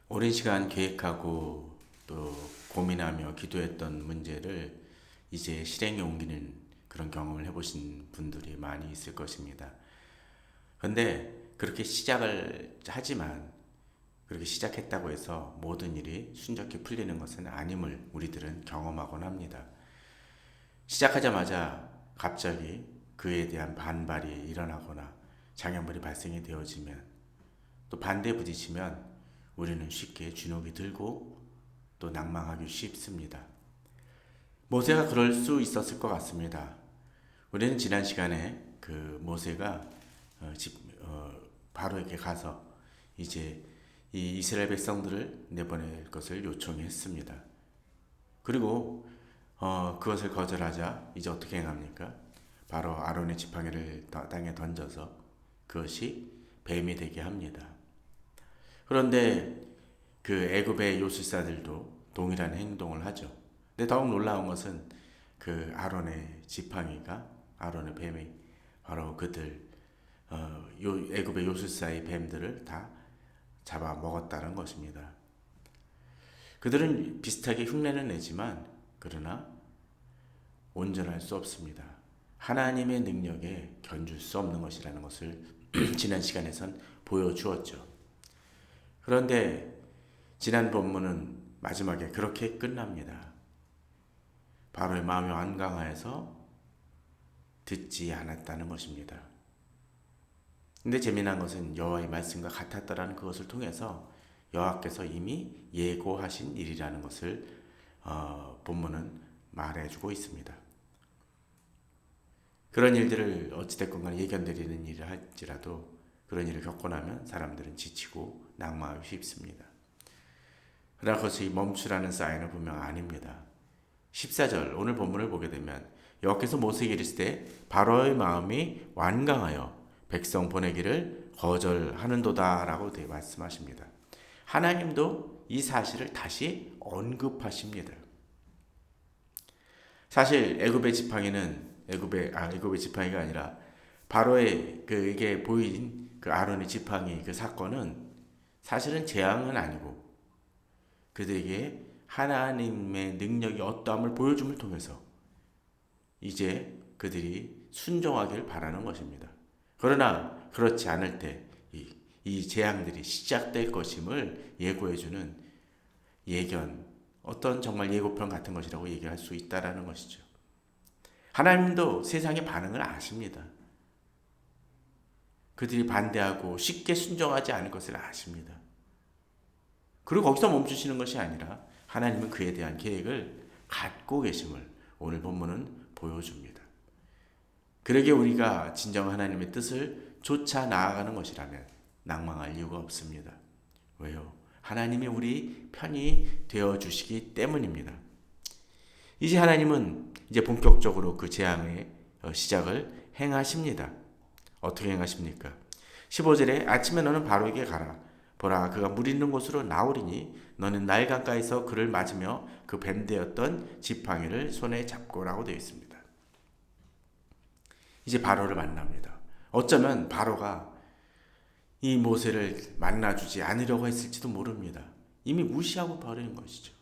오랜 시간 계획하고 또 고민하며 기도했던 문제를 이제 실행에 옮기는 그런 경험을 해보신 분들이 많이 있을 것입니다. 그런데 그렇게 시작을 하지만 그렇게 시작했다고 해서 모든 일이 순조롭게 풀리는 것은 아님을 우리들은 경험하곤 합니다. 시작하자마자 갑자기 그에 대한 반발이 일어나거나 장애물이 발생이 되어지면 또 반대에 부딪히면 우리는 쉽게 주눅이 들고 또 낭망하기 쉽습니다. 모세가 그럴 수 있었을 것 같습니다. 우리는 지난 시간에 그 모세가 바로에게 가서 이제 이 이스라엘 백성들을 내보낼 것을 요청했습니다. 그리고 그것을 거절하자 이제 어떻게 행합니까? 바로 아론의 지팡이를 땅에 던져서 그것이 뱀이 되게 합니다. 그런데 그 애굽의 요술사들도 동일한 행동을 하죠. 근데 더욱 놀라운 것은 그 아론의 지팡이가 아론의 뱀이 바로 그들 애굽의 요술사의 뱀들을 다 잡아 먹었다는 것입니다. 그들은 비슷하게 흉내는 내지만 그러나 온전할 수 없습니다. 하나님의 능력에 견줄 수 없는 것이라는 것을 지난 시간에선 보여주었죠. 그런데 지난 본문은 마지막에 그렇게 끝납니다. 바로의 마음이 완강하여서 듣지 않았다는 것입니다. 근데 재미난 것은 여호와의 말씀과 같았더라는 그것을 통해서 여호와께서 이미 예고하신 일이라는 것을 본문은 말해주고 있습니다. 그런 일들을 어찌됐건 간에 예견되리는 일을 할지라도 그런 일을 겪고 나면 사람들은 지치고 낭망하기 쉽습니다. 그러나 그것이 멈추라는 사인은 분명 아닙니다. 14절 오늘 본문을 보게 되면 여호와께서 모세에게 이르시되 바로의 마음이 완강하여 백성 보내기를 거절하는도다 라고 말씀하십니다. 하나님도 이 사실을 다시 언급하십니다. 사실 애굽의 지팡이가 아니라 바로의 그에게 보인 그 아론의 지팡이 그 사건은 사실은 재앙은 아니고 그들에게 하나님의 능력이 어떠함을 보여줌을 통해서 이제 그들이 순종하기를 바라는 것입니다. 그러나 그렇지 않을 때 이 재앙들이 시작될 것임을 예고해주는 예견, 어떤 정말 예고편 같은 것이라고 얘기할 수 있다라는 것이죠. 하나님도 세상의 반응을 아십니다. 그들이 반대하고 쉽게 순종하지 않을 것을 아십니다. 그리고 거기서 멈추시는 것이 아니라 하나님은 그에 대한 계획을 갖고 계심을 오늘 본문은 보여줍니다. 그러기에 우리가 진정 하나님의 뜻을 쫓아 나아가는 것이라면 낭망할 이유가 없습니다. 왜요? 하나님이 우리 편이 되어주시기 때문입니다. 이제 하나님은 이제 본격적으로 그 재앙의 시작을 행하십니다. 어떻게 행하십니까? 15절에 아침에 너는 바로에게 가라. 보라 그가 물 있는 곳으로 나오리니 너는 날 가까이서 그를 맞으며 그 뱀되었던 지팡이를 손에 잡고라고 되어 있습니다. 이제 바로를 만납니다. 어쩌면 바로가 이 모세를 만나주지 않으려고 했을지도 모릅니다. 이미 무시하고 버린 것이죠.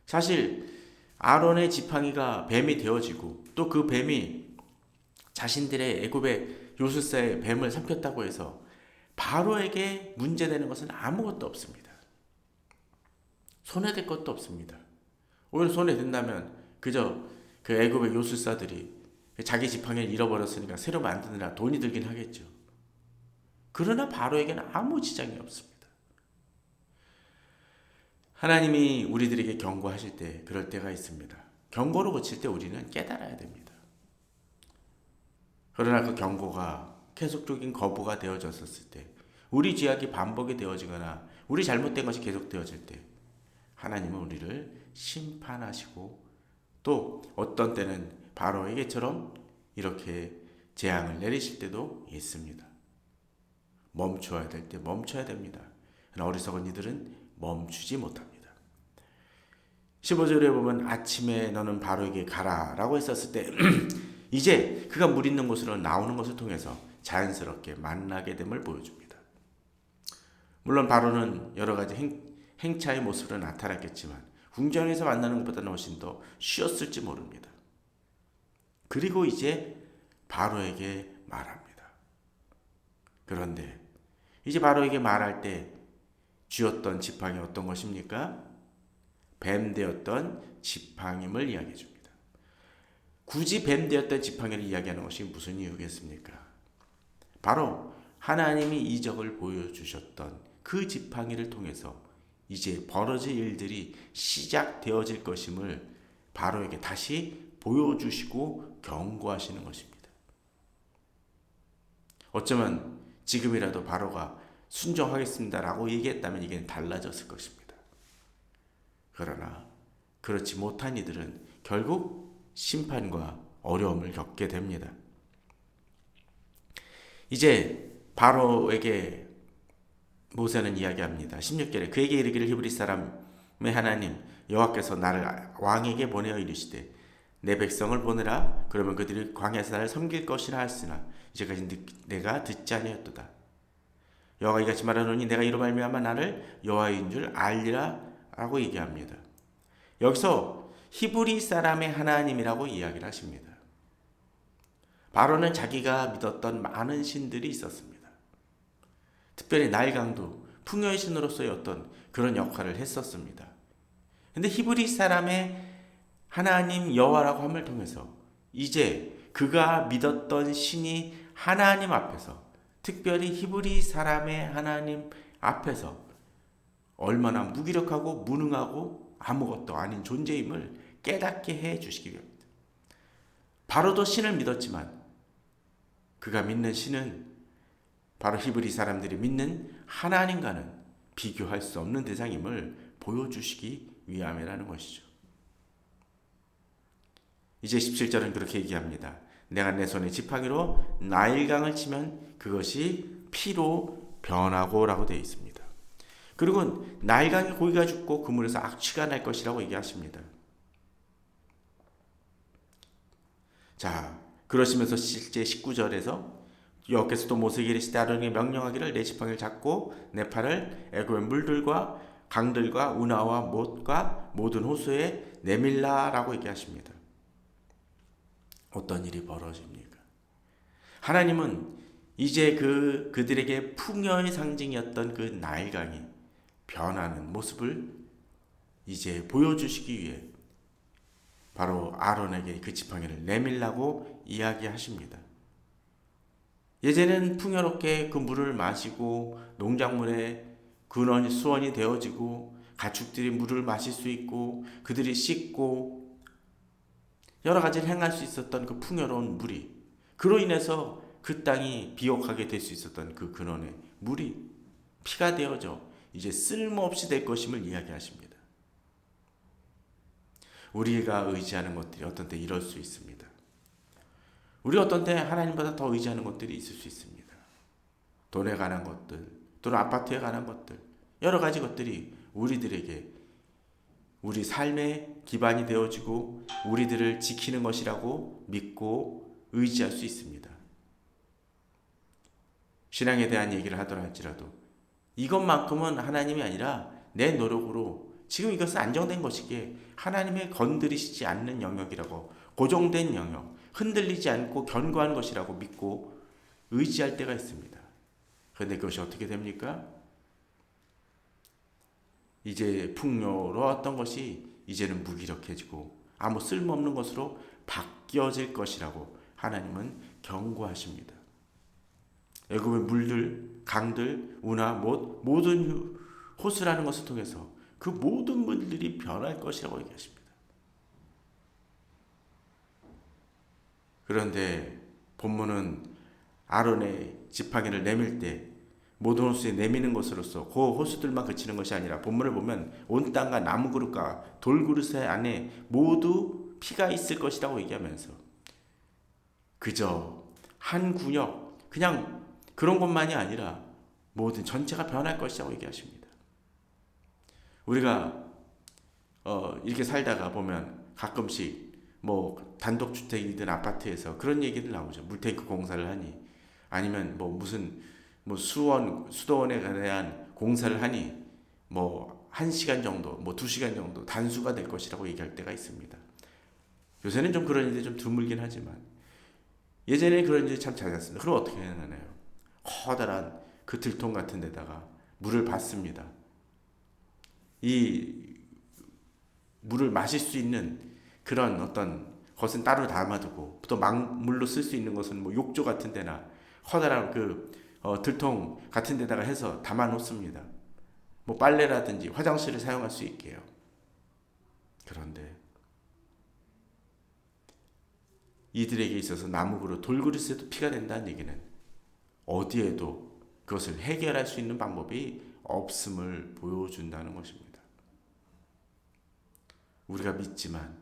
사실 아론의 지팡이가 뱀이 되어지고 또 그 뱀이 자신들의 애굽의 요술사의 뱀을 삼켰다고 해서 바로에게 문제되는 것은 아무것도 없습니다. 손해될 것도 없습니다. 오히려 손해된다면 그저 그 애굽의 요술사들이 자기 지팡이를 잃어버렸으니까 새로 만드느라 돈이 들긴 하겠죠. 그러나 바로에게는 아무 지장이 없습니다. 하나님이 우리들에게 경고하실 때 그럴 때가 있습니다. 경고로 그칠 때 우리는 깨달아야 됩니다. 그러나 그 경고가 계속적인 거부가 되어졌을 때 우리 죄악이 반복이 되어지거나 우리 잘못된 것이 계속되어질 때 하나님은 우리를 심판하시고 또 어떤 때는 바로에게처럼 이렇게 재앙을 내리실 때도 있습니다. 멈춰야 될 때 멈춰야 됩니다. 그러나 어리석은 이들은 멈추지 못합니다. 15절에 보면 아침에 너는 바로에게 가라 라고 했었을 때 이제 그가 물 있는 곳으로 나오는 것을 통해서 자연스럽게 만나게 됨을 보여줍니다. 물론 바로는 여러 가지 행차의 모습으로 나타났겠지만 궁전에서 만나는 것보다는 훨씬 더 쉬웠을지 모릅니다. 그리고 이제 바로에게 말합니다. 그런데 이제 바로에게 말할 때 쥐었던 지팡이 어떤 것입니까? 뱀 되었던 지팡임을 이야기해 줍니다. 굳이 뱀 되었던 지팡이를 이야기하는 것이 무슨 이유겠습니까? 바로 하나님이 이적을 보여주셨던 그 지팡이를 통해서 이제 벌어질 일들이 시작되어질 것임을 바로에게 다시 보여주시고 경고하시는 것입니다. 어쩌면 지금이라도 바로가 순종하겠습니다라고 얘기했다면 이게 달라졌을 것입니다. 그러나 그렇지 못한 이들은 결국 심판과 어려움을 겪게 됩니다. 이제 바로에게 모세는 이야기합니다. 16절에 그에게 이르기를 히브리 사람의 하나님 여호와께서 나를 왕에게 보내어 이르시되 내 백성을 보내라. 그러면 그들이 광야에서 나를 섬길 것이라 하였으나 이제까지 내가 듣지 아니하였도다. 여호와가 이같이 말하노니 내가 이로 말미암아 나를 여호와인 줄 알리라 라고 얘기합니다. 여기서 히브리 사람의 하나님이라고 이야기를 하십니다. 바로는 자기가 믿었던 많은 신들이 있었습니다. 특별히 나일강도 풍요의 신으로서의 어떤 그런 역할을 했었습니다. 근데 히브리 사람의 하나님 여호와라고 함을 통해서 이제 그가 믿었던 신이 하나님 앞에서, 특별히 히브리 사람의 하나님 앞에서 얼마나 무기력하고 무능하고 아무것도 아닌 존재임을 깨닫게 해 주시기 위함입니다. 바로도 신을 믿었지만 그가 믿는 신은 바로 히브리 사람들이 믿는 하나님과는 비교할 수 없는 대상임을 보여주시기 위함이라는 것이죠. 이제 17절은 그렇게 얘기합니다. 내가 내 손에 지팡이로 나일강을 치면 그것이 피로 변하고 라고 되어 있습니다. 그리고 나일강의 고기가 죽고 그 물에서 악취가 날 것이라고 얘기하십니다. 자, 그러시면서 실제 19절에서 여호와께서 또 모세에게 이르시되 아론에게 명령하기를 내 지팡이를 잡고 내 팔을 애굽의 물들과 강들과 운하와 못과 모든 호수에 내밀라라고 얘기하십니다. 어떤 일이 벌어집니까? 하나님은 이제 그들에게 풍요의 상징이었던 그 나일강이 변하는 모습을 이제 보여주시기 위해 바로 아론에게 그 지팡이를 내밀라고 이야기하십니다. 예전에는 풍요롭게 그 물을 마시고 농작물에 근원이 수원이 되어지고 가축들이 물을 마실 수 있고 그들이 씻고 여러 가지를 행할 수 있었던 그 풍요로운 물이, 그로 인해서 그 땅이 비옥하게 될 수 있었던 그 근원의 물이 피가 되어져 이제 쓸모없이 될 것임을 이야기하십니다. 우리가 의지하는 것들이 어떤 때 이럴 수 있습니다. 우리 어떤 때 하나님보다 더 의지하는 것들이 있을 수 있습니다. 돈에 관한 것들, 또는 아파트에 관한 것들, 여러 가지 것들이 우리들에게 우리 삶의 기반이 되어지고 우리들을 지키는 것이라고 믿고 의지할 수 있습니다. 신앙에 대한 얘기를 하더라 할지라도 이것만큼은 하나님이 아니라 내 노력으로 지금 이것은 안정된 것이기에 하나님의 건드리시지 않는 영역이라고, 고정된 영역, 흔들리지 않고 견고한 것이라고 믿고 의지할 때가 있습니다. 그런데 그것이 어떻게 됩니까? 이제 풍요로웠던 것이 이제는 무기력해지고 아무 쓸모없는 것으로 바뀌어질 것이라고 하나님은 경고하십니다. 애굽의 물들, 강들, 운하, 못, 모든 호수라는 것을 통해서 그 모든 물들이 변할 것이라고 얘기하십니다. 그런데 본문은 아론의 지팡이를 내밀 때 모든 호수에 내미는 것으로서 그 호수들만 그치는 것이 아니라 본문을 보면 온 땅과 나무 그릇과 돌 그릇 안에 모두 피가 있을 것이라고 얘기하면서 그저 한 구역, 그냥 그런 것만이 아니라 모든 전체가 변할 것이라고 얘기하십니다. 우리가 이렇게 살다가 보면 가끔씩 뭐 단독주택이든 아파트에서 그런 얘기들 나오죠. 물탱크 공사를 하니, 아니면 뭐 무슨 수도원에 대한 공사를 하니 뭐 1시간 정도, 뭐 2시간 정도 단수가 될 것이라고 얘기할 때가 있습니다. 요새는 좀 그런 일이 좀 드물긴 하지만 예전에 그런 일이 참 잦았습니다. 그럼 어떻게 해야 하나요? 커다란 그 들통 같은 데다가 물을 받습니다. 이 물을 마실 수 있는 그런 어떤 것은 따로 담아두고 또 막물로 쓸 수 있는 것은 뭐 욕조 같은 데나 커다란 들통 같은 데다가 해서 담아 놓습니다. 뭐 빨래라든지 화장실을 사용할 수 있게요. 그런데 이들에게 있어서 나무그릇, 돌그릇에도 피가 된다는 얘기는 어디에도 그것을 해결할 수 있는 방법이 없음을 보여준다는 것입니다. 우리가 믿지만,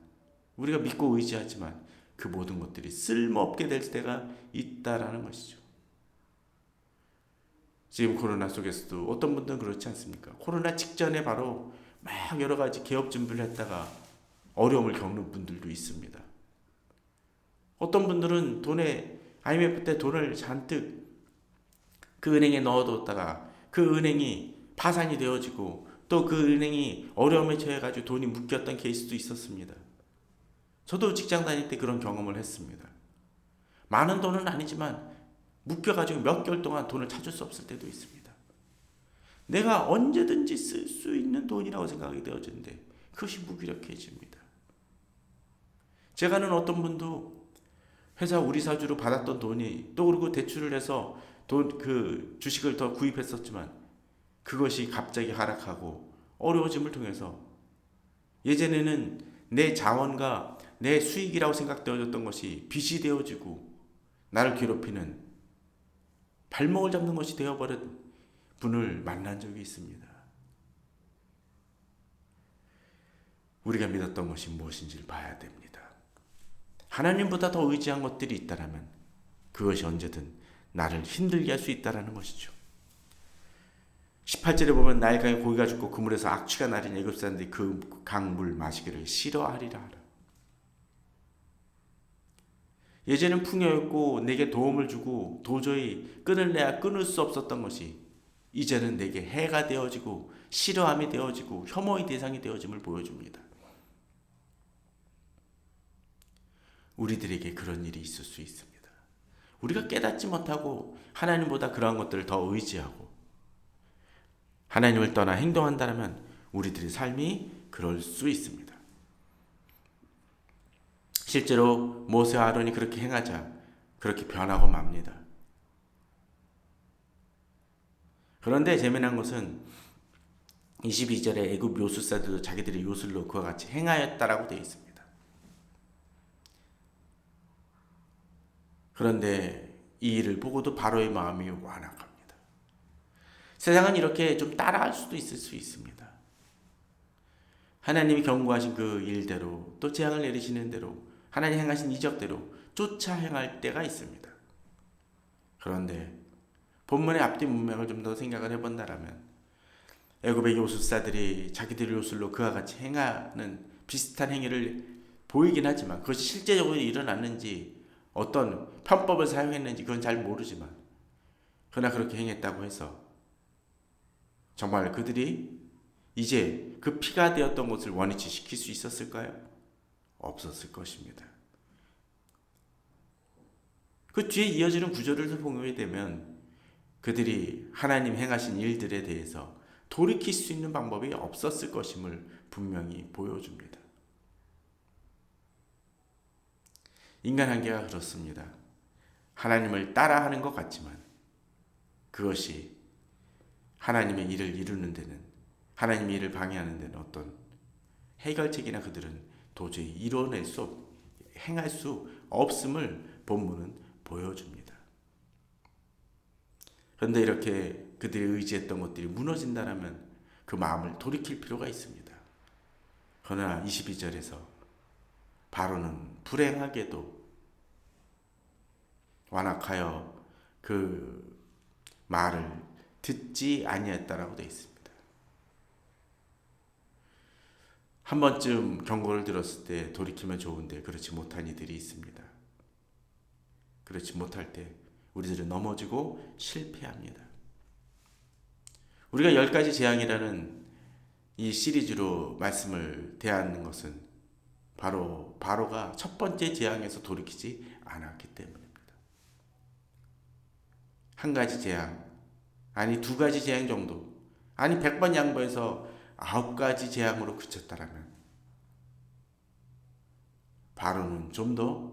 우리가 믿고 의지하지만 그 모든 것들이 쓸모없게 될 때가 있다라는 것이죠. 지금 코로나 속에서도 어떤 분들은 그렇지 않습니까? 코로나 직전에 바로 막 여러 가지 개업 준비를 했다가 어려움을 겪는 분들도 있습니다. 어떤 분들은 IMF 때 돈을 잔뜩 그 은행에 넣어뒀다가 그 은행이 파산이 되어지고 또 그 은행이 어려움에 처해가지고 돈이 묶였던 케이스도 있었습니다. 저도 직장 다닐 때 그런 경험을 했습니다. 많은 돈은 아니지만 묶여가지고 몇 개월 동안 돈을 찾을 수 없을 때도 있습니다. 내가 언제든지 쓸 수 있는 돈이라고 생각이 되어지는데 그것이 무기력해집니다. 제가 아는 어떤 분도 회사 우리 사주로 받았던 돈이 또 그리고 대출을 해서 주식을 더 구입했었지만 그것이 갑자기 하락하고 어려워짐을 통해서 예전에는 내 자원과 내 수익이라고 생각되어졌던 것이 빚이 되어지고 나를 괴롭히는 발목을 잡는 것이 되어버린 분을 만난 적이 있습니다. 우리가 믿었던 것이 무엇인지를 봐야 됩니다. 하나님보다 더 의지한 것들이 있다면 그것이 언제든 나를 힘들게 할 수 있다는 것이죠. 18절에 보면 나일강에 고기가 죽고 그 물에서 악취가 나린 애굽 사람들이 그 강물 마시기를 싫어하리라 하라. 예전엔 풍요였고 내게 도움을 주고 도저히 끊을래야 끊을 수 없었던 것이 이제는 내게 해가 되어지고 싫어함이 되어지고 혐오의 대상이 되어짐을 보여줍니다. 우리들에게 그런 일이 있을 수 있습니다. 우리가 깨닫지 못하고 하나님보다 그러한 것들을 더 의지하고 하나님을 떠나 행동한다면 우리들의 삶이 그럴 수 있습니다. 실제로 모세와 아론이 그렇게 행하자 그렇게 변하고 맙니다. 그런데 재미난 것은 22절에 애굽 요술사들도 자기들의 요술로 그와 같이 행하였다라고 되어 있습니다. 그런데 이 일을 보고도 바로의 마음이 완악합니다. 세상은 이렇게 좀 따라할 수도 있을 수 있습니다. 하나님이 경고하신 그 일대로 또 재앙을 내리시는 대로 하나님 행하신 이적대로 쫓아 행할 때가 있습니다. 그런데 본문의 앞뒤 문맥을 좀 더 생각을 해본다면 애굽의 요술사들이 자기들의 요술로 그와 같이 행하는 비슷한 행위를 보이긴 하지만 그것이 실제적으로 일어났는지 어떤 편법을 사용했는지 그건 잘 모르지만 그러나 그렇게 행했다고 해서 정말 그들이 이제 그 피가 되었던 것을 원위치 시킬 수 있었을까요? 없었을 것입니다. 그 뒤에 이어지는 구절을 보게 되면 그들이 하나님 행하신 일들에 대해서 돌이킬 수 있는 방법이 없었을 것임을 분명히 보여줍니다. 인간 한계가 그렇습니다. 하나님을 따라하는 것 같지만 그것이 하나님의 일을 이루는 데는 하나님의 일을 방해하는 데는 어떤 해결책이나 그들은 도저히 이뤄낼 수 행할 수 없음을 본문은 보여줍니다. 그런데 이렇게 그들이 의지했던 것들이 무너진다면 그 마음을 돌이킬 필요가 있습니다. 그러나 22절에서 바로는 불행하게도 완악하여 그 말을 듣지 아니했다라고 되어 있습니다. 한 번쯤 경고를 들었을 때 돌이키면 좋은데 그렇지 못한 이들이 있습니다. 그렇지 못할 때 우리들은 넘어지고 실패합니다. 우리가 10가지 재앙이라는 이 시리즈로 말씀을 대하는 것은 바로 바로가 첫 번째 재앙에서 돌이키지 않았기 때문입니다. 한 가지 재앙, 아니 2가지 재앙 정도, 아니 100번 양보해서 9가지 재앙으로 그쳤다라면 바로는 좀 더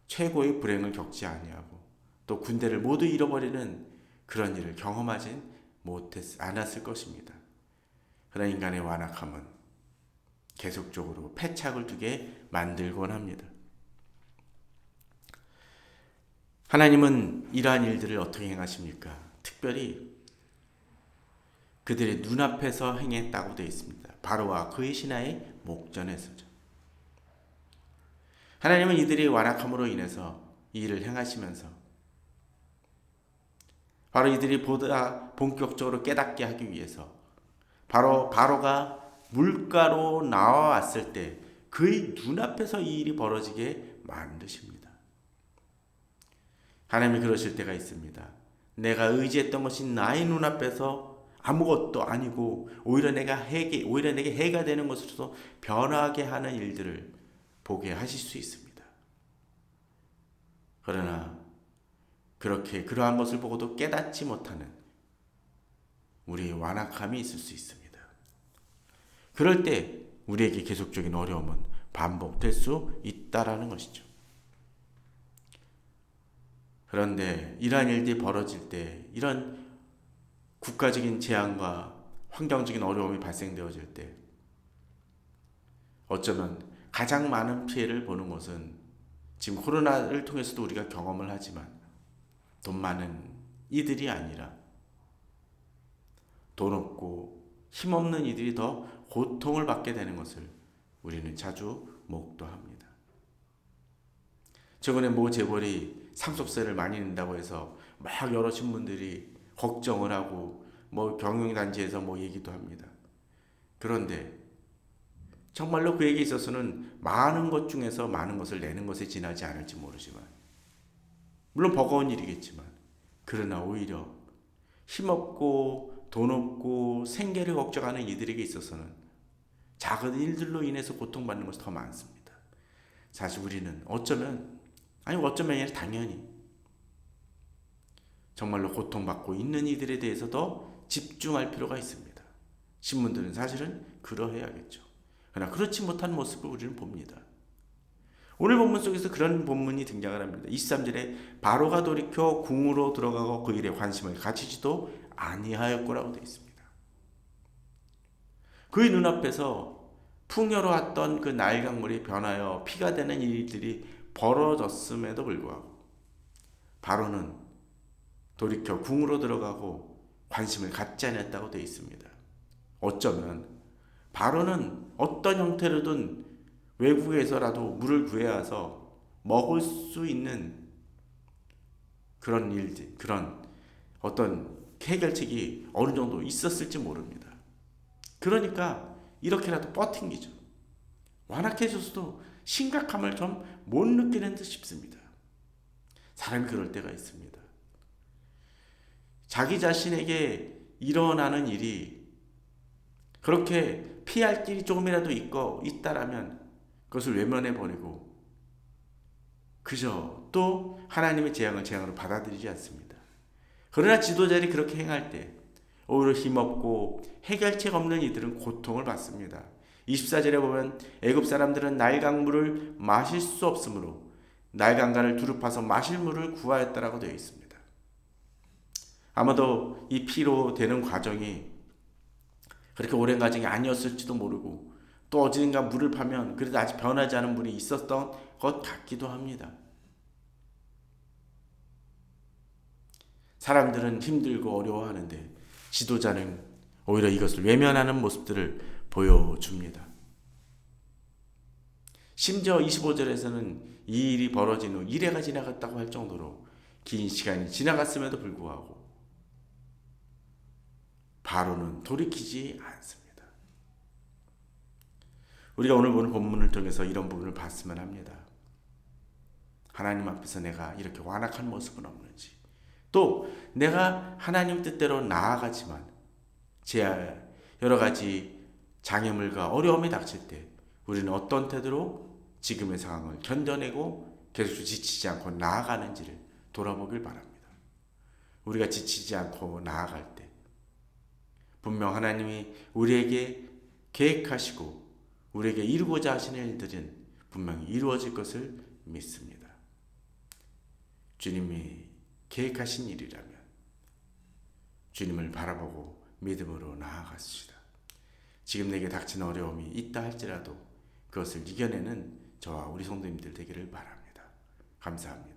최고의 불행을 겪지 아니하고 또 군대를 모두 잃어버리는 그런 일을 경험하진 않았을 것입니다. 그러나 인간의 완악함은 계속적으로 패착을 두게 만들곤 합니다. 하나님은 이러한 일들을 어떻게 행하십니까? 특별히 그들의 눈앞에서 행했다고 되어 있습니다. 바로와 그의 신하의 목전에서죠. 하나님은 이들이 완악함으로 인해서 이 일을 행하시면서 바로 이들이 보다 본격적으로 깨닫게 하기 위해서 바로가 물가로 나와왔을 때 그의 눈앞에서 이 일이 벌어지게 만드십니다. 하나님이 그러실 때가 있습니다. 내가 의지했던 것이 나의 눈앞에서 아무것도 아니고 오히려 내게 해가 되는 것으로서 변하게 하는 일들을 보게 하실 수 있습니다. 그러나 그러한 것을 보고도 깨닫지 못하는 우리의 완악함이 있을 수 있습니다. 그럴 때 우리에게 계속적인 어려움은 반복될 수 있다라는 것이죠. 그런데 이러한 일들이 벌어질 때, 이런 국가적인 재앙과 환경적인 어려움이 발생되어질 때 어쩌면 가장 많은 피해를 보는 것은 지금 코로나를 통해서도 우리가 경험을 하지만 돈 많은 이들이 아니라 돈 없고 힘없는 이들이 더 고통을 받게 되는 것을 우리는 자주 목도합니다. 최근에 모 재벌이 상속세를 많이 낸다고 해서 막 여러 신문들이 걱정을 하고 경영단지에서 얘기도 합니다. 그런데 정말로 그에게 있어서는 많은 것 중에서 많은 것을 내는 것에 지나지 않을지 모르지만 물론 버거운 일이겠지만 그러나 오히려 힘없고 돈 없고 생계를 걱정하는 이들에게 있어서는 작은 일들로 인해서 고통받는 것이 더 많습니다. 사실 우리는 어쩌면 아니라 당연히 정말로 고통받고 있는 이들에 대해서 더 집중할 필요가 있습니다. 신문들은 사실은 그러해야겠죠. 그러나 그렇지 못한 모습을 우리는 봅니다. 오늘 본문 속에서 그런 본문이 등장을 합니다. 23절에 바로가 돌이켜 궁으로 들어가고 그 일에 관심을 가지지도 아니하였고라고 되어 있습니다. 그의 눈앞에서 풍요로웠던 그 나일강물이 변하여 피가 되는 일들이 벌어졌음에도 불구하고 바로는 돌이켜 궁으로 들어가고 관심을 갖지 않았다고 되어 있습니다. 어쩌면 바로는 어떤 형태로든 외국에서라도 물을 구해와서 먹을 수 있는 그런 일들, 그런 어떤 해결책이 어느 정도 있었을지 모릅니다. 그러니까 이렇게라도 버틴기죠. 완악해져서도 심각함을 좀 못 느끼는 듯 싶습니다. 사람이 그럴 때가 있습니다. 자기 자신에게 일어나는 일이 그렇게 피할 길이 조금이라도 있다라면 그것을 외면해버리고 그저 또 하나님의 재앙으로 받아들이지 않습니다. 그러나 지도자들이 그렇게 행할 때 오히려 힘없고 해결책 없는 이들은 고통을 받습니다. 24절에 보면 애굽 사람들은 나일강물을 마실 수 없으므로 나일강가를 두릅파서 마실 물을 구하였다라고 되어 있습니다. 아마도 이 피로 되는 과정이 그렇게 오랜 과정이 아니었을지도 모르고 또 어딘가 물을 파면 그래도 아직 변하지 않은 물이 있었던 것 같기도 합니다. 사람들은 힘들고 어려워하는데 지도자는 오히려 이것을 외면하는 모습들을 보여줍니다. 심지어 25절에서는 이 일이 벌어진 후 1회가 지나갔다고 할 정도로 긴 시간이 지나갔음에도 불구하고 바로는 돌이키지 않습니다. 우리가 오늘 보는 본문을 통해서 이런 부분을 봤으면 합니다. 하나님 앞에서 내가 이렇게 완악한 모습은 없는지, 또 내가 하나님 뜻대로 나아가지만 제 여러 가지 장애물과 어려움이 닥칠 때 우리는 어떤 태도로 지금의 상황을 견뎌내고 계속 지치지 않고 나아가는지를 돌아보길 바랍니다. 우리가 지치지 않고 나아갈 때 분명 하나님이 우리에게 계획하시고 우리에게 이루고자 하시는 일들은 분명히 이루어질 것을 믿습니다. 주님이 계획하신 일이라면 주님을 바라보고 믿음으로 나아가시다. 지금 내게 닥친 어려움이 있다 할지라도 그것을 이겨내는 저와 우리 성도님들 되기를 바랍니다. 감사합니다.